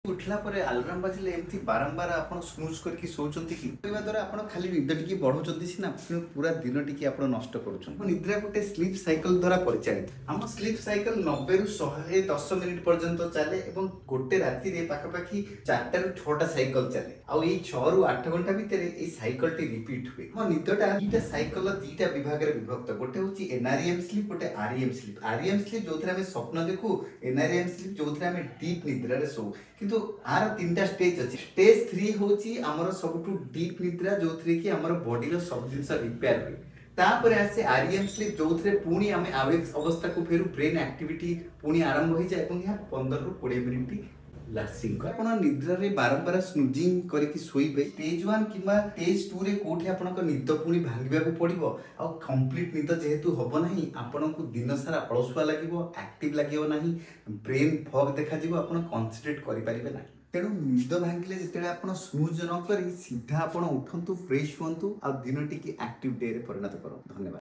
उठला परे अलार्म बाजिले एमती बारंबार आपण स्नूज करके सोचंती कि କରିବା ଦ୍ୱାରା ଆପଣ ଖାଲି ନିଦ ଟିକେ ବଢଉଛନ୍ତି ସିନା କିନ୍ତୁ ପୁରା ଦିନ ଟିକେ ଆପଣ ନଷ୍ଟ କରୁଛନ୍ତି। ଆମ ନିଦ୍ରା ଗୋଟେ ସ୍ଲିପ୍ ସାଇକେଲ ଦ୍ୱାରା ପରିଚାଳିତ। ଆମ ସ୍ଲିପ୍ ସାଇକେଲ 90 ରୁ 110 ମିନିଟ୍ ପର୍ଯ୍ୟନ୍ତ ଚାଲେ ଏବଂ ଗୋଟେ ରାତିରେ ପାଖାପାଖି 4ଟା ରୁ 6ଟା ସାଇକେଲ ଚାଲେ। ଆଉ ଏଇ 6 ରୁ 8 ଘଣ୍ଟା ଭିତରେ ଏଇ ସାଇକେଲଟି ରିପିଟ୍ ହୁଏ। ଆମ ନିଦଟା ଦିଟା ସାଇକେଲ ଦିଟା ବିଭାଗରେ ବିଭକ୍ତ। ଗୋଟେ ହେଉଛି ଏନଆରଇଏମ୍ ସ୍ଲିପ୍, ଗୋଟେ ଆରଇଏମ୍ ସ୍ଲିପ୍। ଆରଇଏମ୍ ସ୍ଲିପ୍ ଯୋଉଥିରେ ଆମେ ସ୍ୱପ୍ନ ଦେଖୁ, ଏନଆରଇଏମ୍ ସ୍ଲିପ୍ ଯୋଉଥିରେ ଆମେ ଡିପ୍ ନିଦ୍ରାରେ ଶୋଉ। କିନ୍ତୁ आर 3टा स्टेज अच्छी। स्टेज 3 होची हमर सबटू डीप निद्रा जोथरे कि हमर बॉडी रो सब जिंस रिपेयर हुए। तापर आसे आरईएम स्लीप जोथरे पुणी हमें आवेग अवस्था को फेरु ब्रेन एक्टिविटी पुणी आरंभ हो जाए एवं यह 15 ରୁ 20 मिनिट लास्टिंग कर। आपण निद्रा रे बारंबार स्नूजिंग करके सोइबे स्टेज 1 किबा स्टेज 2 रे कोठी आपनक निद पुणी भांगिबा को पड़िबो। आ कंप्लीट निद जेहेतु हबो नाही आपनक दिन सारा अलसुआ लागिबो, एक्टिव लागिबो नाही, ब्रेन फॉग देखा जिवो, आपण कंसंट्रेट करि परिबे नाही। तेणु निद भांगिले जिते आपण स्नूज न करी सीधा आपण उठंतु, फ्रेश हुअंतु आ दिन टिके एक्टिव डे रे परिणत करो। धन्यवाद।